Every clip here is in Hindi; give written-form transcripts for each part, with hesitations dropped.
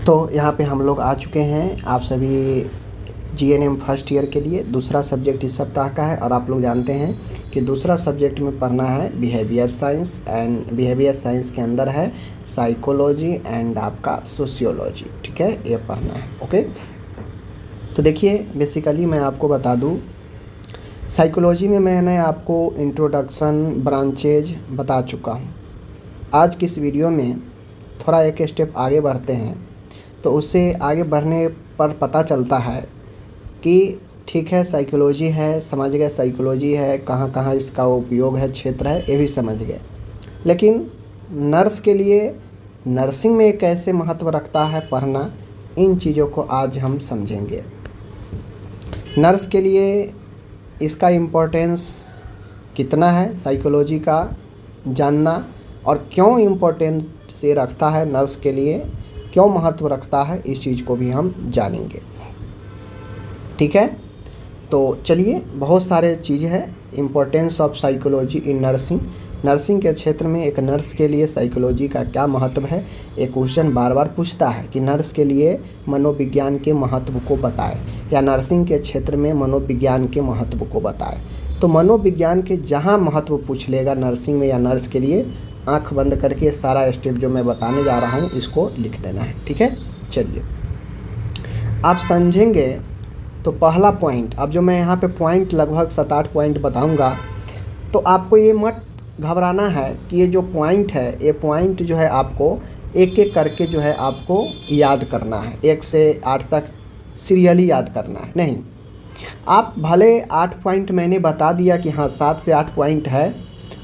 तो यहाँ पे हम लोग आ चुके हैं आप सभी जीएनएम फर्स्ट ईयर के लिए। दूसरा सब्जेक्ट इस सप्ताह का है और आप लोग जानते हैं कि दूसरा सब्जेक्ट में पढ़ना है behaviour science, and behaviour science के अंदर है साइकोलॉजी एंड आपका सोशियोलॉजी। ठीक है, ये पढ़ना है। ओके, तो देखिए बेसिकली मैं आपको बता दूँ, साइकोलॉजी में मैंने आपको इंट्रोडक्शन, ब्रांचेज बता चुका हूँ। आज की इस वीडियो में थोड़ा एक स्टेप आगे बढ़ते हैं, तो उससे आगे बढ़ने पर पता चलता है कि ठीक है साइकोलॉजी है, समझ गए साइकोलॉजी है, कहाँ कहाँ इसका उपयोग है, क्षेत्र है, ये भी समझ गए। लेकिन नर्स के लिए नर्सिंग में कैसे महत्व रखता है पढ़ना, इन चीज़ों को आज हम समझेंगे। नर्स के लिए इसका इम्पोर्टेंस कितना है साइकोलॉजी का जानना, और क्यों इम्पोर्टेंट से रखता है नर्स के लिए, क्यों महत्व रखता है, इस चीज़ को भी हम जानेंगे। ठीक है, तो चलिए, बहुत सारे चीज़ है। Importance of psychology in nursing, nursing के क्षेत्र में एक नर्स के लिए साइकोलॉजी का क्या महत्व है। एक क्वेश्चन बार बार पूछता है कि नर्स के लिए मनोविज्ञान के महत्व को बताए, या नर्सिंग के क्षेत्र में मनोविज्ञान के महत्व को बताए। तो मनोविज्ञान के जहाँ महत्व पूछ लेगा नर्सिंग में या नर्स के लिए, आंख बंद करके सारा स्टेप जो मैं बताने जा रहा हूँ इसको लिख देना है। ठीक है, चलिए आप समझेंगे। तो पहला पॉइंट, अब जो मैं यहाँ पे पॉइंट लगभग 7-8 पॉइंट बताऊँगा, तो आपको ये मत घबराना है कि ये जो पॉइंट है, ये पॉइंट जो है आपको एक एक करके जो है आपको याद करना है, 1 से 8 तक सीरियली याद करना है। नहीं, आप भले 8 पॉइंट मैंने बता दिया कि हाँ 7 से 8 पॉइंट है,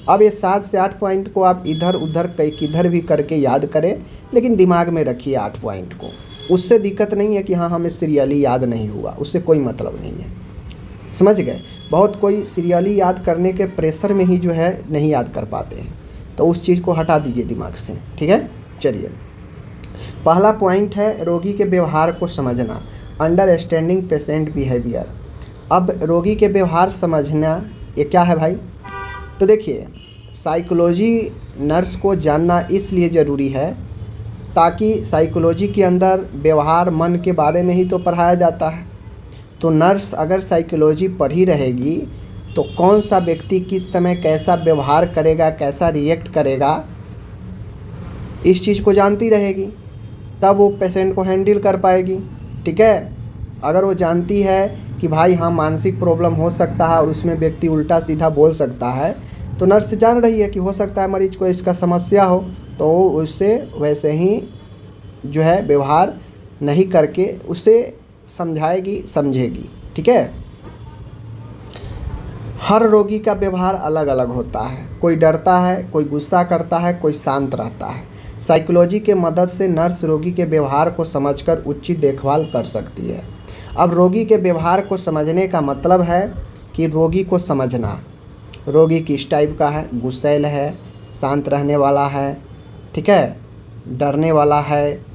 अब ये 7 से 8 पॉइंट को आप इधर उधर किधर भी करके याद करें, लेकिन दिमाग में रखिए 8 पॉइंट को। उससे दिक्कत नहीं है कि हाँ हमें सीरियली याद नहीं हुआ, उससे कोई मतलब नहीं है। समझ गए? बहुत कोई सीरियली याद करने के प्रेशर में ही जो है नहीं याद कर पाते हैं, तो उस चीज़ को हटा दीजिए दिमाग से। ठीक है, चलिए पहला पॉइंट है रोगी के व्यवहार को समझना, अंडरस्टैंडिंग पेशेंट बिहेवियर। अब रोगी के व्यवहार समझना ये क्या है भाई? तो देखिए, साइकोलॉजी नर्स को जानना इसलिए ज़रूरी है ताकि साइकोलॉजी के अंदर व्यवहार, मन के बारे में ही तो पढ़ाया जाता है। तो नर्स अगर साइकोलॉजी पढ़ी रहेगी तो कौन सा व्यक्ति किस समय कैसा व्यवहार करेगा, कैसा रिएक्ट करेगा, इस चीज़ को जानती रहेगी, तब वो पेशेंट को हैंडल कर पाएगी। ठीक है, अगर वो जानती है कि भाई हाँ मानसिक प्रॉब्लम हो सकता है और उसमें व्यक्ति उल्टा सीधा बोल सकता है, तो नर्स जान रही है कि हो सकता है मरीज को इसका समस्या हो, तो उससे वैसे ही जो है व्यवहार नहीं करके उसे समझाएगी, समझेगी। ठीक है, हर रोगी का व्यवहार अलग अलग होता है, कोई डरता है, कोई गुस्सा करता है, कोई शांत रहता है। साइकोलॉजी के मदद से नर्स रोगी के व्यवहार को समझकर उचित देखभाल कर सकती है। अब रोगी के व्यवहार को समझने का मतलब है कि रोगी को समझना, रोगी किस टाइप का है, गुस्सैल है, शांत रहने वाला है, ठीक है, डरने वाला है,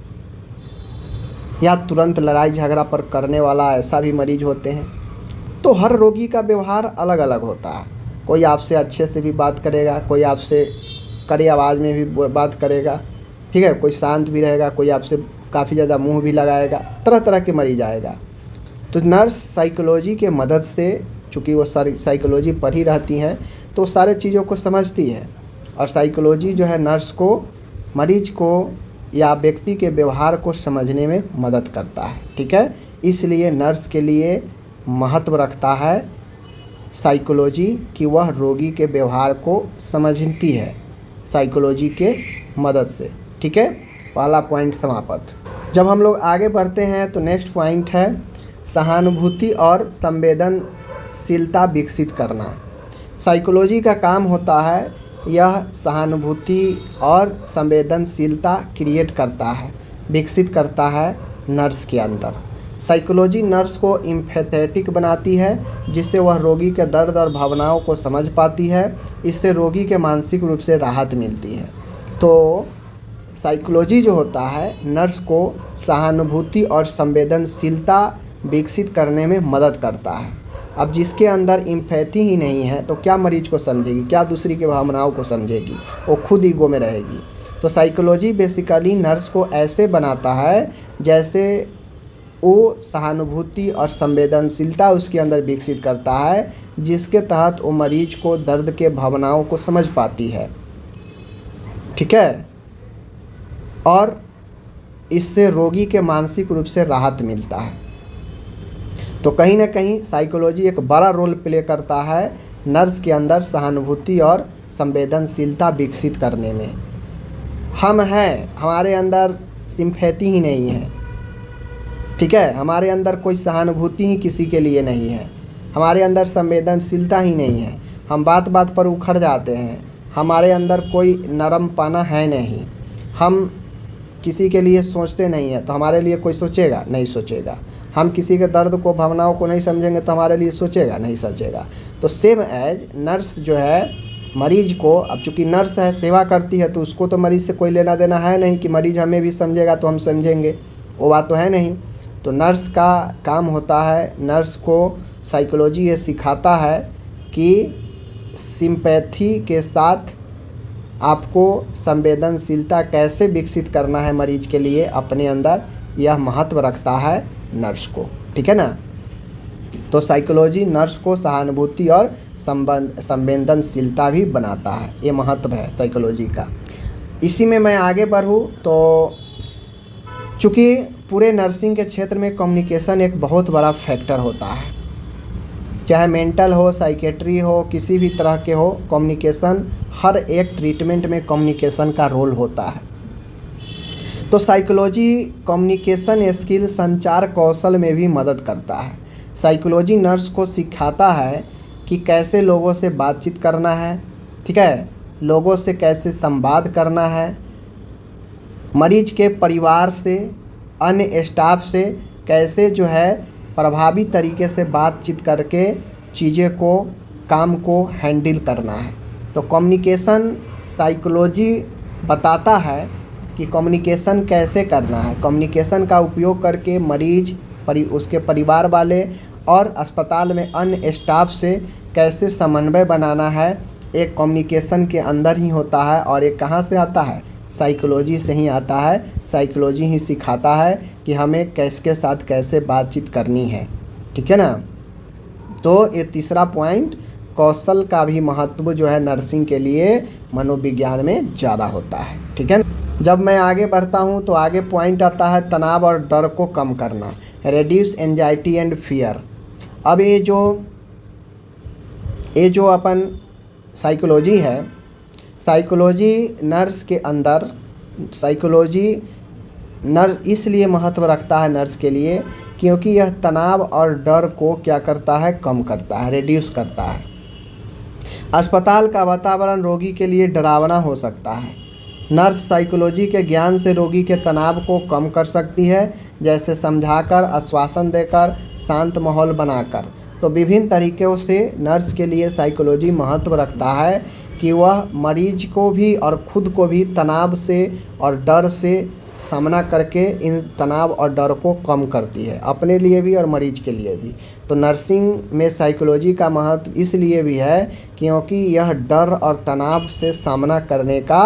या तुरंत लड़ाई झगड़ा पर करने वाला, ऐसा भी मरीज होते हैं। तो हर रोगी का व्यवहार अलग अलग होता है। कोई आपसे अच्छे से भी बात करेगा, कोई आपसे कड़ी आवाज़ में भी बात करेगा, ठीक है, कोई शांत भी रहेगा, कोई आपसे काफ़ी ज़्यादा मुंह भी लगाएगा, तरह तरह के मरीज आएगा। तो नर्स साइकोलॉजी के मदद से, चूँकि वो सारी साइकोलॉजी पढ़ी रहती हैं, तो सारे चीज़ों को समझती है, और साइकोलॉजी जो है नर्स को मरीज को या व्यक्ति के व्यवहार को समझने में मदद करता है। ठीक है, इसलिए नर्स के लिए महत्व रखता है साइकोलॉजी कि वह रोगी के व्यवहार को समझती है साइकोलॉजी के मदद से। ठीक है, पहला पॉइंट समाप्त। जब हम लोग आगे बढ़ते हैं तो नेक्स्ट पॉइंट है सहानुभूति और संवेदनशीलता विकसित करना। साइकोलॉजी का काम होता है यह सहानुभूति और संवेदनशीलता क्रिएट करता है, विकसित करता है नर्स के अंदर। साइकोलॉजी नर्स को एम्पैथेटिक बनाती है, जिससे वह रोगी के दर्द और भावनाओं को समझ पाती है। इससे रोगी के मानसिक रूप से राहत मिलती है। तो साइकोलॉजी जो होता है नर्स को सहानुभूति और संवेदनशीलता विकसित करने में मदद करता है। अब जिसके अंदर एम्पैथी ही नहीं है तो क्या मरीज को समझेगी, क्या दूसरी के भावनाओं को समझेगी, वो खुद ईगो में रहेगी। तो साइकोलॉजी बेसिकली नर्स को ऐसे बनाता है जैसे वो सहानुभूति और संवेदनशीलता उसके अंदर विकसित करता है, जिसके तहत वो मरीज को दर्द के भावनाओं को समझ पाती है। ठीक है, और इससे रोगी के मानसिक रूप से राहत मिलता है। तो कहीं ना कहीं साइकोलॉजी एक बड़ा रोल प्ले करता है नर्स के अंदर सहानुभूति और संवेदनशीलता विकसित करने में। हम हैं, हमारे अंदर सिंपैथी ही नहीं है। ठीक है, हमारे अंदर कोई सहानुभूति ही किसी के लिए नहीं है, हमारे अंदर संवेदनशीलता ही नहीं है, हम बात बात पर उखड़ जाते हैं, हमारे अंदर कोई नरमपना है नहीं, हम किसी के लिए सोचते नहीं हैं तो हमारे लिए कोई सोचेगा नहीं सोचेगा, हम किसी के दर्द को भावनाओं को नहीं समझेंगे तो हमारे लिए सोचेगा नहीं सोचेगा। तो सेम एज नर्स जो है मरीज को, अब चूँकि नर्स है सेवा करती है तो उसको तो मरीज से कोई लेना देना है नहीं कि मरीज हमें भी समझेगा तो हम समझेंगे, वो बात तो है नहीं। तो नर्स का काम होता है, नर्स को साइकोलॉजी ये सिखाता है कि सिंपैथी के साथ आपको संवेदनशीलता कैसे विकसित करना है मरीज के लिए अपने अंदर, यह महत्व रखता है नर्स को। ठीक है ना। तो साइकोलॉजी नर्स को सहानुभूति और संवेदनशीलता भी बनाता है, ये महत्व है साइकोलॉजी का। इसी में मैं आगे बढ़ूँ तो चूँकि पूरे नर्सिंग के क्षेत्र में कम्युनिकेशन एक बहुत बड़ा फैक्टर होता है, चाहे मेंटल हो, साइकेट्री हो, किसी भी तरह के हो, कम्युनिकेशन हर एक ट्रीटमेंट में कम्युनिकेशन का रोल होता है। तो साइकोलॉजी कम्युनिकेशन स्किल, संचार कौशल में भी मदद करता है। साइकोलॉजी नर्स को सिखाता है कि कैसे लोगों से बातचीत करना है, ठीक है, लोगों से कैसे संवाद करना है, मरीज के परिवार से, अन्य स्टाफ से कैसे जो है प्रभावी तरीके से बातचीत करके चीज़ें को, काम को हैंडल करना है। तो कम्युनिकेशन साइकोलॉजी बताता है कि कम्युनिकेशन कैसे करना है, कम्युनिकेशन का उपयोग करके मरीज, उसके परिवार वाले और अस्पताल में अन्य स्टाफ से कैसे समन्वय बनाना है, एक कम्युनिकेशन के अंदर ही होता है। और ये कहाँ से आता है? साइकोलॉजी से ही आता है। साइकोलॉजी ही सिखाता है कि हमें किसके साथ कैसे बातचीत करनी है। ठीक है ना। तो ये तीसरा पॉइंट, कौशल का भी महत्व जो है नर्सिंग के लिए मनोविज्ञान में ज़्यादा होता है। ठीक है। जब मैं आगे बढ़ता हूँ तो आगे पॉइंट आता है तनाव और डर को कम करना, रेड्यूस एंजाइटी एंड फियर। अब ये जो अपन साइकोलॉजी है, साइकोलॉजी नर्स के अंदर, साइकोलॉजी नर्स इसलिए महत्व रखता है नर्स के लिए क्योंकि यह तनाव और डर को क्या करता है? कम करता है, रिड्यूस करता है। अस्पताल का वातावरण रोगी के लिए डरावना हो सकता है। नर्स साइकोलॉजी के ज्ञान से रोगी के तनाव को कम कर सकती है, जैसे समझाकर, आश्वासन देकर, शांत माहौल बनाकर। तो विभिन्न तरीक़ों से नर्स के लिए साइकोलॉजी महत्व रखता है कि वह मरीज को भी और ख़ुद को भी तनाव से और डर से सामना करके इन तनाव और डर को कम करती है, अपने लिए भी और मरीज के लिए भी। तो नर्सिंग में साइकोलॉजी का महत्व इसलिए भी है क्योंकि यह डर और तनाव से सामना करने का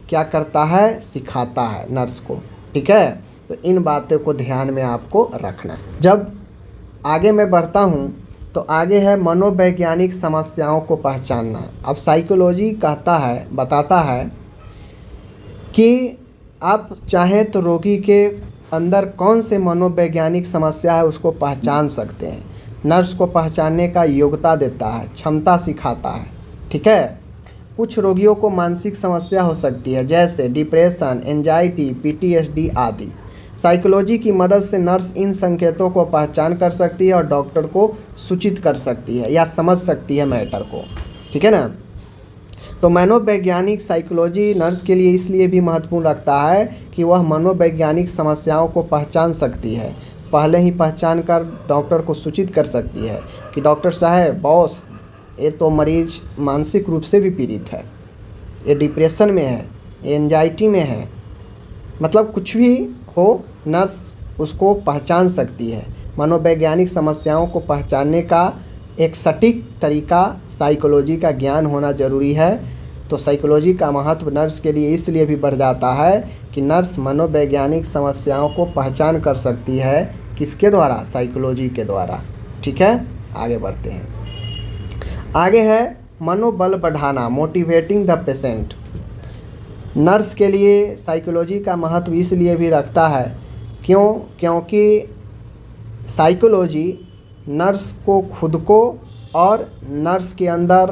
क्या करता है? सिखाता है नर्स को। ठीक है। तो इन बातों को ध्यान में आपको रखना। जब आगे मैं बढ़ता हूँ तो आगे है मनोवैज्ञानिक समस्याओं को पहचानना। अब साइकोलॉजी बताता है कि आप चाहें तो रोगी के अंदर कौन से मनोवैज्ञानिक समस्या है उसको पहचान सकते हैं। नर्स को पहचानने का योग्यता देता है, क्षमता सिखाता है। ठीक है। कुछ रोगियों को मानसिक समस्या हो सकती है जैसे डिप्रेशन, एंजाइटी, PTSD आदि। साइकोलॉजी की मदद से नर्स इन संकेतों को पहचान कर सकती है और डॉक्टर को सूचित कर सकती है या समझ सकती है मैटर को। ठीक है ना। तो मनोवैज्ञानिक साइकोलॉजी नर्स के लिए इसलिए भी महत्वपूर्ण रखता है कि वह मनोवैज्ञानिक समस्याओं को पहचान सकती है, पहले ही पहचान कर डॉक्टर को सूचित कर सकती है कि डॉक्टर साहब, बॉस, ये तो मरीज मानसिक रूप से भी पीड़ित है, ये डिप्रेशन में है, ये एंजाइटी में है, मतलब कुछ भी हो, नर्स उसको पहचान सकती है। मनोवैज्ञानिक समस्याओं को पहचानने का एक सटीक तरीका साइकोलॉजी का ज्ञान होना ज़रूरी है। तो साइकोलॉजी का महत्व नर्स के लिए इसलिए भी बढ़ जाता है कि नर्स मनोवैज्ञानिक समस्याओं को पहचान कर सकती है। किसके द्वारा? साइकोलॉजी के द्वारा। ठीक है, आगे बढ़ते हैं। आगे है मनोबल बढ़ाना, मोटिवेटिंग द पेशेंट। नर्स के लिए साइकोलॉजी का महत्व इसलिए भी रखता है क्योंकि साइकोलॉजी नर्स को खुद को और नर्स के अंदर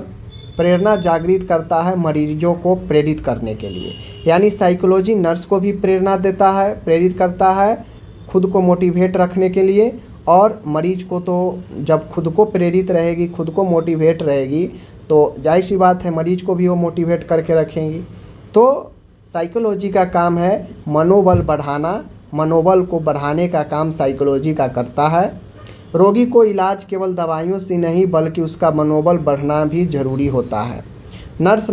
प्रेरणा जागृत करता है मरीजों को प्रेरित करने के लिए। यानी साइकोलॉजी नर्स को भी प्रेरणा देता है, प्रेरित करता है खुद को मोटिवेट रखने के लिए, और मरीज को तो जब खुद को प्रेरित रहेगी, खुद को मोटिवेट रहेगी, तो जाहिर सी बात है मरीज को भी वो मोटिवेट करके रखेंगी। तो साइकोलॉजी का काम है मनोबल बढ़ाना, मनोबल को बढ़ाने का काम साइकोलॉजी का करता है। रोगी को इलाज केवल दवाइयों से नहीं बल्कि उसका मनोबल बढ़ना भी ज़रूरी होता है। नर्स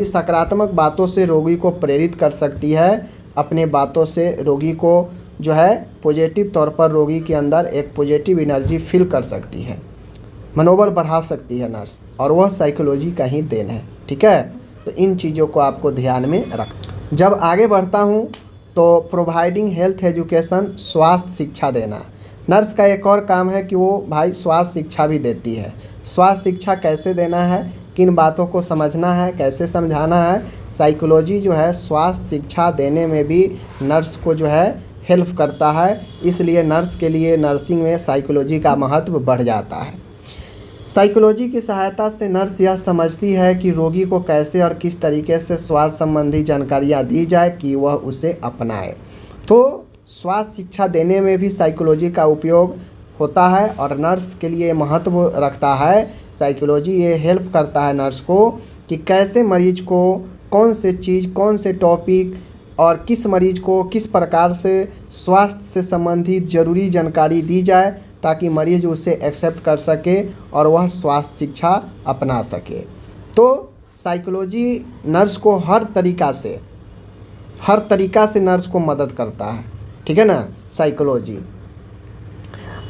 सकारात्मक बातों से रोगी को प्रेरित कर सकती है। अपने बातों से रोगी को जो है पॉजिटिव तौर पर रोगी के अंदर एक पॉजिटिव एनर्जी फील कर सकती है, मनोबल बढ़ा सकती है नर्स, और वह साइकोलॉजी का ही देन है। ठीक है, तो इन चीज़ों को आपको ध्यान में रख। जब आगे बढ़ता हूँ तो प्रोवाइडिंग हेल्थ एजुकेशन, स्वास्थ्य शिक्षा देना। नर्स का एक और काम है कि वो भाई स्वास्थ्य शिक्षा भी देती है। स्वास्थ्य शिक्षा कैसे देना है, किन बातों को समझना है, कैसे समझाना है, साइकोलॉजी जो है स्वास्थ्य शिक्षा देने में भी नर्स को जो है हेल्प करता है। इसलिए नर्स के लिए नर्सिंग में साइकोलॉजी का महत्व बढ़ जाता है। साइकोलॉजी की सहायता से नर्स यह समझती है कि रोगी को कैसे और किस तरीके से स्वास्थ्य संबंधी जानकारियाँ दी जाए कि वह उसे अपनाए। तो स्वास्थ्य शिक्षा देने में भी साइकोलॉजी का उपयोग होता है और नर्स के लिए महत्व रखता है। साइकोलॉजी ये हेल्प करता है नर्स को कि कैसे मरीज को कौन से चीज़, कौन से टॉपिक और किस मरीज को किस प्रकार से स्वास्थ्य से संबंधित ज़रूरी जानकारी दी जाए ताकि मरीज उसे एक्सेप्ट कर सके और वह स्वास्थ्य शिक्षा अपना सके। तो साइकोलॉजी नर्स को हर तरीका से नर्स को मदद करता है। ठीक है ना। साइकोलॉजी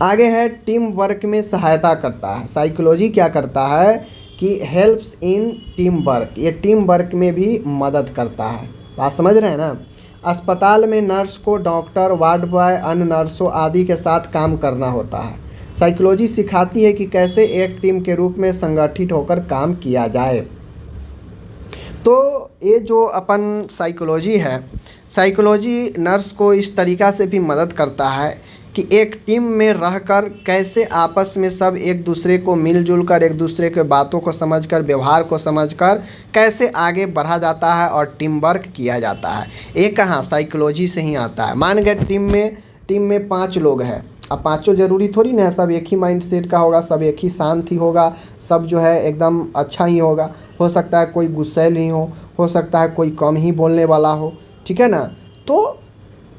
आगे है टीम वर्क में सहायता करता है। साइकोलॉजी क्या करता है कि हेल्प्स इन टीम वर्क, ये टीम वर्क में भी मदद करता है। बात समझ रहे हैं ना। अस्पताल में नर्स को डॉक्टर, वार्ड बॉय, अन्य नर्सों आदि के साथ काम करना होता है। साइकोलॉजी सिखाती है कि कैसे एक टीम के रूप में संगठित होकर काम किया जाए। तो ये जो अपन साइकोलॉजी है, साइकोलॉजी नर्स को इस तरीक़ा से भी मदद करता है कि एक टीम में रहकर कैसे आपस में सब एक दूसरे को मिलजुल कर, एक दूसरे के बातों को समझकर, व्यवहार को समझकर कैसे आगे बढ़ा जाता है और टीम वर्क किया जाता है। ये कहाँ साइकोलॉजी से ही आता है। मान गए टीम में 5 लोग हैं, अब पाँचों ज़रूरी थोड़ी ना है सब एक ही माइंड सेट का होगा, सब एक ही शांत ही होगा, सब जो है एकदम अच्छा ही होगा। हो सकता है कोई गुस्सैल ही हो सकता है कोई कम ही बोलने वाला हो। ठीक है ना। तो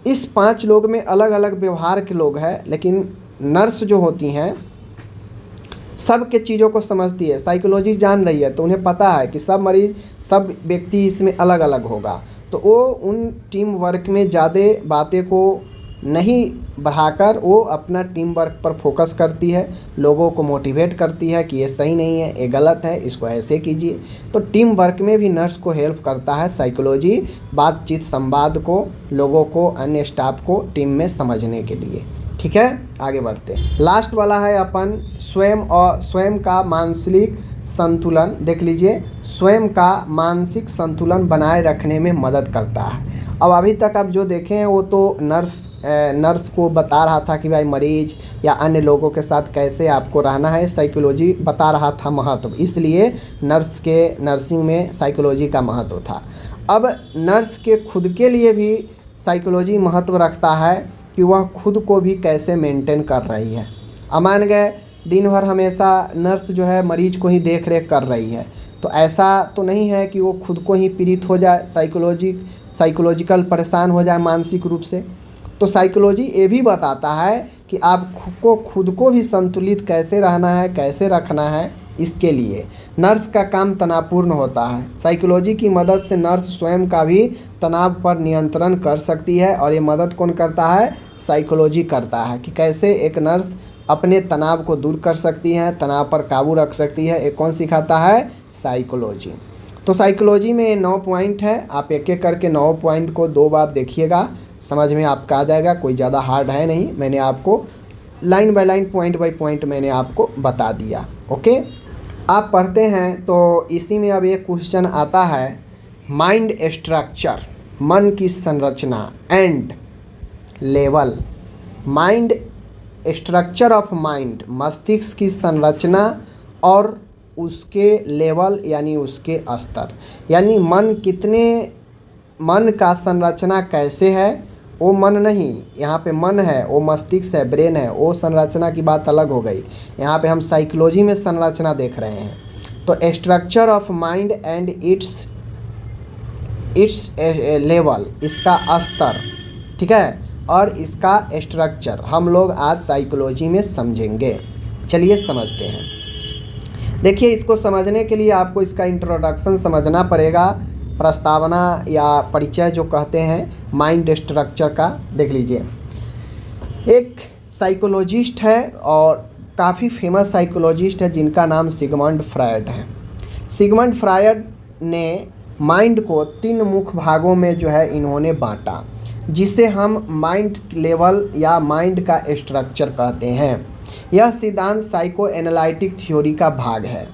इस 5 लोग में अलग अलग व्यवहार के लोग हैं, लेकिन नर्स जो होती हैं सब के चीज़ों को समझती है। साइकोलॉजी जान रही है तो उन्हें पता है कि सब मरीज, सब व्यक्ति इसमें अलग अलग होगा। तो वो उन टीम वर्क में ज़्यादा बातें को नहीं बढ़ाकर वो अपना टीम वर्क पर फोकस करती है, लोगों को मोटिवेट करती है कि ये सही नहीं है, ये गलत है, इसको ऐसे कीजिए। तो टीम वर्क में भी नर्स को हेल्प करता है साइकोलॉजी, बातचीत, संवाद को, लोगों को, अन्य स्टाफ को टीम में समझने के लिए। ठीक है, आगे बढ़ते हैं। लास्ट वाला है अपन स्वयं का मानसिक संतुलन। देख लीजिए, स्वयं का मानसिक संतुलन बनाए रखने में मदद करता है। अब अभी तक आप जो देखें हैं वो तो नर्स को बता रहा था कि भाई मरीज या अन्य लोगों के साथ कैसे आपको रहना है, साइकोलॉजी बता रहा था महत्व, इसलिए नर्सिंग में साइकोलॉजी का महत्व था। अब नर्स के खुद के लिए भी साइकोलॉजी महत्व रखता है कि वह खुद को भी कैसे मेंटेन कर रही है। अब मान गए दिन भर हमेशा नर्स जो है मरीज को ही देख रेख कर रही है, तो ऐसा तो नहीं है कि वो खुद को ही पीड़ित हो जाए, साइकोलॉजिकल परेशान हो जाए मानसिक रूप से। तो साइकोलॉजी ये भी बताता है कि आप खुद को भी संतुलित कैसे रहना है, कैसे रखना है। इसके लिए नर्स का काम तनावपूर्ण होता है। साइकोलॉजी की मदद से नर्स स्वयं का भी तनाव पर नियंत्रण कर सकती है, और ये मदद कौन करता है? साइकोलॉजी करता है कि कैसे एक नर्स अपने तनाव को दूर कर सकती है, तनाव पर काबू रख सकती है। ये कौन सिखाता है? साइकोलॉजी। तो साइकोलॉजी में 9 पॉइंट है, आप एक एक करके 9 पॉइंट को 2 बार देखिएगा, समझ में आपका आ जाएगा। कोई ज़्यादा हार्ड है नहीं, मैंने आपको line by line point by point मैंने आपको बता दिया। ओके, आप पढ़ते हैं तो इसी में अब एक क्वेश्चन आता है, माइंड स्ट्रक्चर, मन की संरचना and level. Mind structure of mind, मस्तिष्क की संरचना और उसके लेवल यानी उसके स्तर, यानी मन का संरचना कैसे है, वो मन नहीं, यहाँ पे मन है, वो मस्तिष्क है, ब्रेन है, वो संरचना की बात अलग हो गई। यहाँ पे हम साइकोलॉजी में संरचना देख रहे हैं। तो structure of mind and it's level, इसका स्तर, ठीक है, और इसका स्ट्रक्चर हम लोग आज साइकोलॉजी में समझेंगे। चलिए समझते हैं। देखिए, इसको समझने के लिए आपको इसका इंट्रोडक्शन समझना पड़ेगा, प्रस्तावना या परिचय जो कहते हैं माइंड स्ट्रक्चर का। देख लीजिए, एक साइकोलॉजिस्ट है और काफ़ी फेमस साइकोलॉजिस्ट है जिनका नाम सिगमंड फ्रायड है। सिगमंड फ्रायड ने माइंड को 3 मुख्य भागों में जो है इन्होंने बांटा, जिसे हम माइंड लेवल या माइंड का स्ट्रक्चर कहते हैं। यह सिद्धांत साइको एनालिटिक थ्योरी का भाग है,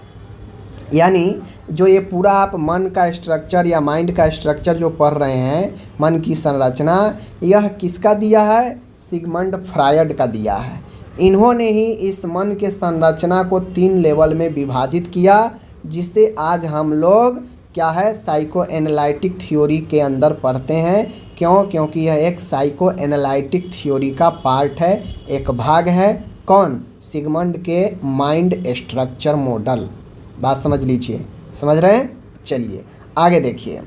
यानी जो ये पूरा आप मन का स्ट्रक्चर या माइंड का स्ट्रक्चर जो पढ़ रहे हैं, मन की संरचना, यह किसका दिया है? सिगमंड फ्रायड का दिया है। इन्होंने ही इस मन के संरचना को 3 लेवल में विभाजित किया, जिसे आज हम लोग क्या है, साइको एनालिटिक थ्योरी के अंदर पढ़ते हैं। क्यों? क्योंकि यह एक साइको एनालिटिक थ्योरी का पार्ट है, एक भाग है। कौन? सिगमंड के माइंड स्ट्रक्चर मॉडल। बात समझ लीजिए, समझ रहे हैं? चलिए आगे देखिए।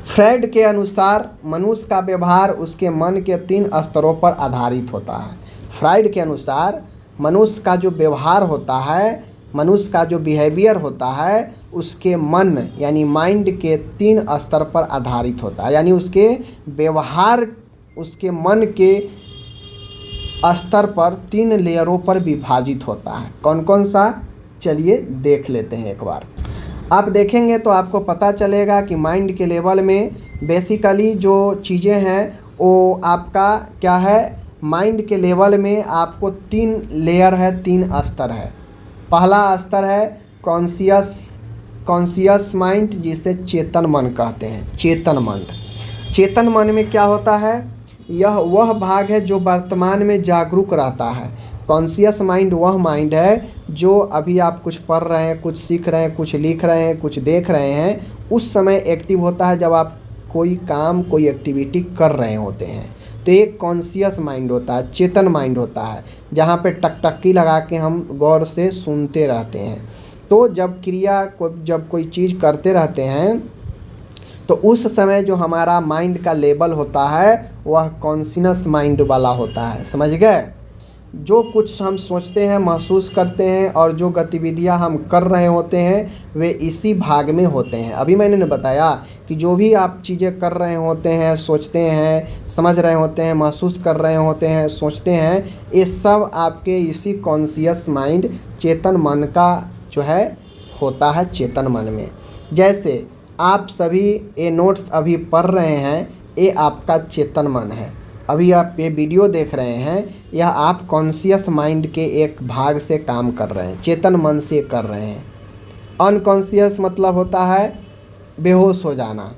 फ्रायड के अनुसार मनुष्य का व्यवहार उसके मन के 3 स्तरों पर आधारित होता है। फ्रायड के अनुसार मनुष्य का जो व्यवहार होता है, मनुष्य का जो बिहेवियर होता है, उसके मन यानी माइंड के 3 स्तर पर आधारित होता है, यानी उसके व्यवहार उसके मन के स्तर पर 3 लेयरों पर विभाजित होता है। कौन कौन सा? चलिए देख लेते हैं एक बार। आप देखेंगे तो आपको पता चलेगा कि माइंड के लेवल में बेसिकली जो चीज़ें हैं वो आपका क्या है, माइंड के लेवल में आपको 3 लेयर है, 3 स्तर है। पहला स्तर है कॉन्शियस माइंड, जिसे चेतन मन कहते हैं। चेतन मन, चेतन मन में क्या होता है? यह वह भाग है जो वर्तमान में जागरूक रहता है। कॉन्शियस माइंड वह माइंड है जो अभी आप कुछ पढ़ रहे हैं, कुछ सीख रहे हैं, कुछ लिख रहे हैं, कुछ देख रहे हैं, उस समय एक्टिव होता है जब आप कोई काम, कोई एक्टिविटी कर रहे होते हैं। तो एक कॉन्शियस माइंड होता है, चेतन माइंड होता है, जहाँ पे टकटकी लगा के हम गौर से सुनते रहते हैं। तो जब जब कोई चीज़ करते रहते हैं तो उस समय जो हमारा माइंड का लेवल होता है वह कॉन्शियस माइंड वाला होता है। समझ गए? जो कुछ हम सोचते हैं, महसूस करते हैं और जो गतिविधियां हम कर रहे होते हैं वे इसी भाग में होते हैं। अभी मैंने बताया कि जो भी आप चीज़ें कर रहे होते हैं, सोचते हैं, समझ रहे होते हैं, महसूस कर रहे होते हैं, सोचते हैं, ये सब आपके इसी कॉन्शियस माइंड, चेतन मन का जो है होता है, चेतन मन में। जैसे आप सभी ये नोट्स अभी पढ़ रहे हैं, ये आपका चेतन मन है। अभी आप ये वीडियो देख रहे हैं, यह आप कॉन्शियस माइंड के एक भाग से काम कर रहे हैं, चेतन मन से कर रहे हैं। अनकॉन्शियस मतलब होता है बेहोश हो जाना।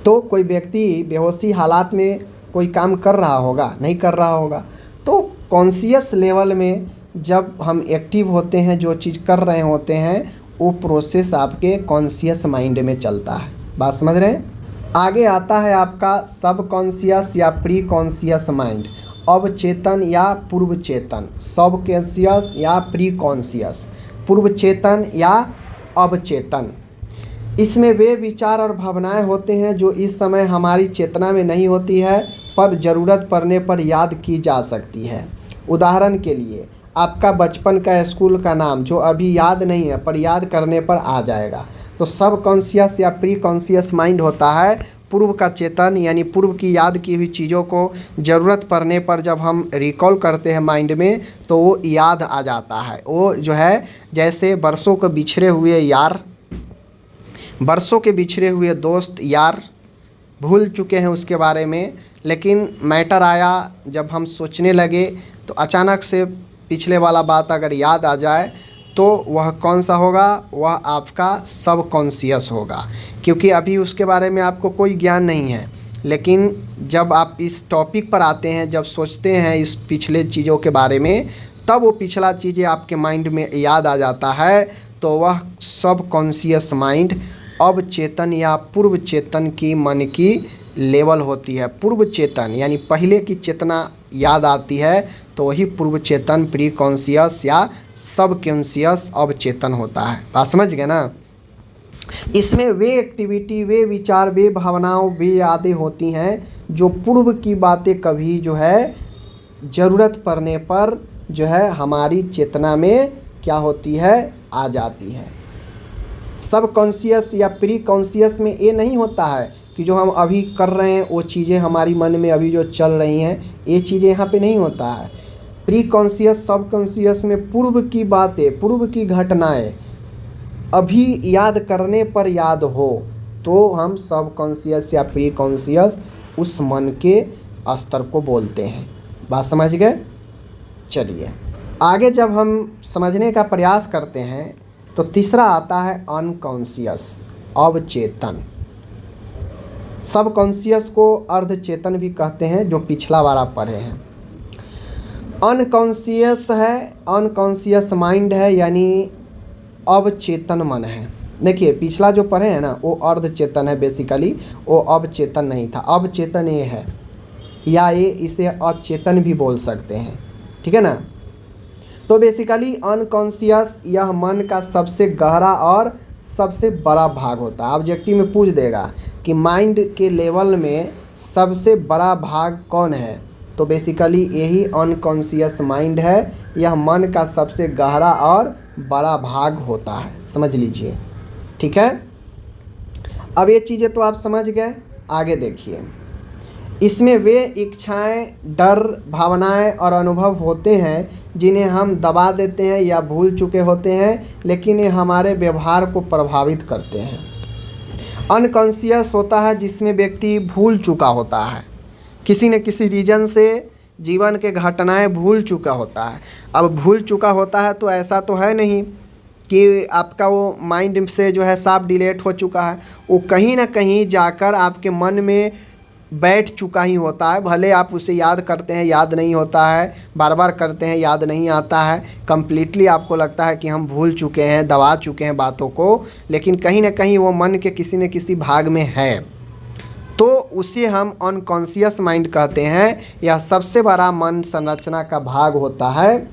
तो कोई व्यक्ति बेहोशी हालात में कोई काम कर रहा होगा, नहीं कर रहा होगा। तो कॉन्शियस लेवल में जब हम एक्टिव होते हैं, जो चीज़ कर रहे होते हैं, वो प्रोसेस आपके कॉन्शियस माइंड में चलता है। बात समझ रहे हैं? आगे आता है आपका सब कॉन्शियस या प्री कॉन्शियस माइंड, अवचेतन या पूर्व चेतन। सब कॉन्शियस या प्री कॉन्शियस, पूर्व चेतन या अवचेतन। इसमें वे विचार और भावनाएं होते हैं जो इस समय हमारी चेतना में नहीं होती है, पर ज़रूरत पड़ने पर याद की जा सकती है। उदाहरण के लिए आपका बचपन का स्कूल का नाम जो अभी याद नहीं है पर याद करने पर आ जाएगा। तो सब कॉन्शियस या प्री कॉन्शियस माइंड होता है पूर्व का चेतन, यानी पूर्व की याद की हुई चीज़ों को ज़रूरत पड़ने पर जब हम रिकॉल करते हैं माइंड में तो वो याद आ जाता है। वो जो है जैसे बरसों को बिछड़े हुए यार बरसों के बिछड़े हुए दोस्त यार भूल चुके हैं उसके बारे में, लेकिन मैटर आया जब हम सोचने लगे तो अचानक से पिछले वाला बात अगर याद आ जाए तो वह कौन सा होगा, वह आपका सबकॉन्शियस होगा, क्योंकि अभी उसके बारे में आपको कोई ज्ञान नहीं है। लेकिन जब आप इस टॉपिक पर आते हैं, जब सोचते हैं इस पिछले चीज़ों के बारे में, तब वो पिछला चीज़ें आपके माइंड में याद आ जाता है, तो वह सबकॉन्शियस माइंड अब चेतन या पूर्व चेतन की मन की लेवल होती है। पूर्व चेतन यानी पहले की चेतना याद आती है तो वही पूर्व चेतन, प्री कॉन्शियस या सब कॉन्शियस अब चेतन होता है। बात समझ गए ना। इसमें वे एक्टिविटी, वे विचार, वे भावनाओं, वे यादें होती हैं जो पूर्व की बातें कभी जो है ज़रूरत पड़ने पर जो है हमारी चेतना में क्या होती है, आ जाती है। सब कॉन्शियस या प्री कॉन्शियस में ये नहीं होता है कि जो हम अभी कर रहे हैं वो चीज़ें हमारी मन में अभी जो चल रही हैं, ये चीज़ें यहाँ पे नहीं होता है। प्री कॉन्शियस, सब कॉन्शियस में पूर्व की बातें, पूर्व की घटनाएं अभी याद करने पर याद हो तो हम सब कॉन्शियस या प्री कॉन्शियस उस मन के स्तर को बोलते हैं। बात समझ गए। चलिए आगे जब हम समझने का प्रयास करते हैं तो तीसरा आता है अनकॉन्शियस, अवचेतन। सब कॉन्शियस को अर्धचेतन भी कहते हैं, जो पिछला बार आप पढ़े हैं। अनकॉन्शियस है, अनकॉन्शियस माइंड है, यानी अवचेतन मन है। देखिए पिछला जो पढ़े हैं ना वो अर्धचेतन है, बेसिकली वो अवचेतन नहीं था। अवचेतन ये है, या ये इसे अचेतन भी बोल सकते हैं, ठीक है ना। तो बेसिकली अनकॉन्शियस यह मन का सबसे गहरा और सबसे बड़ा भाग होता है। ऑब्जेक्टिव में पूछ देगा कि माइंड के लेवल में सबसे बड़ा भाग कौन है, तो बेसिकली यही अनकॉन्शियस माइंड है। यह मन का सबसे गहरा और बड़ा भाग होता है, समझ लीजिए, ठीक है। अब ये चीज़ें तो आप समझ गए। आगे देखिए, इसमें वे इच्छाएं, डर, भावनाएं और अनुभव होते हैं जिन्हें हम दबा देते हैं या भूल चुके होते हैं, लेकिन ये हमारे व्यवहार को प्रभावित करते हैं। अनकॉन्शियस होता है जिसमें व्यक्ति भूल चुका होता है, किसी न किसी रीज़न से जीवन के घटनाएं भूल चुका होता है। अब भूल चुका होता है तो ऐसा तो है नहीं कि आपका वो माइंड से जो है साफ डिलीट हो चुका है, वो कहीं ना कहीं जाकर आपके मन में बैठ चुका ही होता है। भले आप उसे याद करते हैं, याद नहीं होता है, बार बार करते हैं, याद नहीं आता है, कम्प्लीटली आपको लगता है कि हम भूल चुके हैं, दबा चुके हैं बातों को, लेकिन कहीं ना कहीं वो मन के किसी न किसी भाग में है, तो उसे हम अनकॉन्शियस माइंड कहते हैं। यह सबसे बड़ा मन संरचना का भाग होता है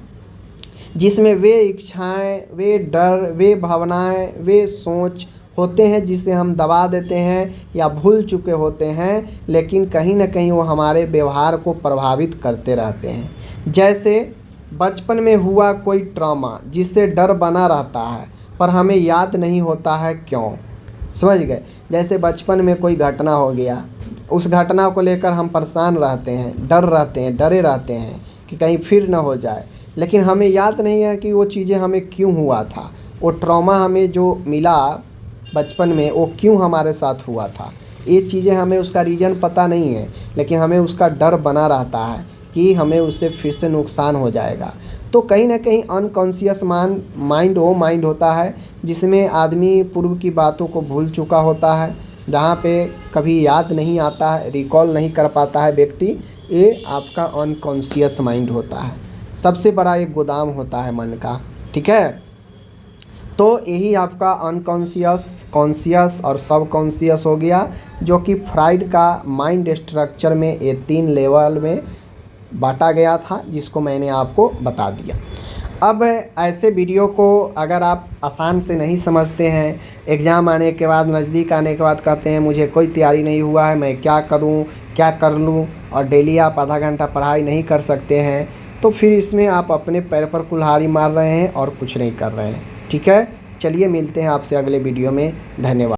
जिसमें वे इच्छाएं, वे डर, वे भावनाएं, वे सोच होते हैं जिसे हम दबा देते हैं या भूल चुके होते हैं, लेकिन कहीं ना कहीं वो हमारे व्यवहार को प्रभावित करते रहते हैं। जैसे बचपन में हुआ कोई ट्रॉमा जिससे डर बना रहता है पर हमें याद नहीं होता है क्यों, समझ गए। जैसे बचपन में कोई घटना हो गया, उस घटना को लेकर हम परेशान रहते हैं, डरे रहते हैं कि कहीं फिर ना हो जाए, लेकिन हमें याद नहीं है कि वो चीज़ें हमें क्यों हुआ था, वो ट्रॉमा हमें जो मिला बचपन में वो क्यों हमारे साथ हुआ था। ये चीज़ें हमें उसका रीज़न पता नहीं है, लेकिन हमें उसका डर बना रहता है कि हमें उससे फिर से नुकसान हो जाएगा। तो कहीं ना कहीं अनकॉन्शियस माइंड वो माइंड होता है जिसमें आदमी पूर्व की बातों को भूल चुका होता है, जहाँ पे कभी याद नहीं आता है, रिकॉल नहीं कर पाता है व्यक्ति। ये आपका अनकॉन्शियस माइंड होता है, सबसे बड़ा एक गोदाम होता है मन का, ठीक है। तो यही आपका अनकॉन्शियस, कॉन्शियस और सब कॉन्शियस हो गया, जो कि फ्राइड का माइंड स्ट्रक्चर में ये 3 लेवल में बांटा गया था, जिसको मैंने आपको बता दिया। अब ऐसे वीडियो को अगर आप आसान से नहीं समझते हैं, एग्ज़ाम आने के बाद, नज़दीक आने के बाद कहते हैं मुझे कोई तैयारी नहीं हुआ है, मैं क्या करूं, क्या कर लूं, और डेली आप आधा घंटा पढ़ाई नहीं कर सकते हैं, तो फिर इसमें आप अपने पैर पर कुल्हाड़ी मार रहे हैं और कुछ नहीं कर रहे हैं, ठीक है। चलिए मिलते हैं आपसे अगले वीडियो में, धन्यवाद।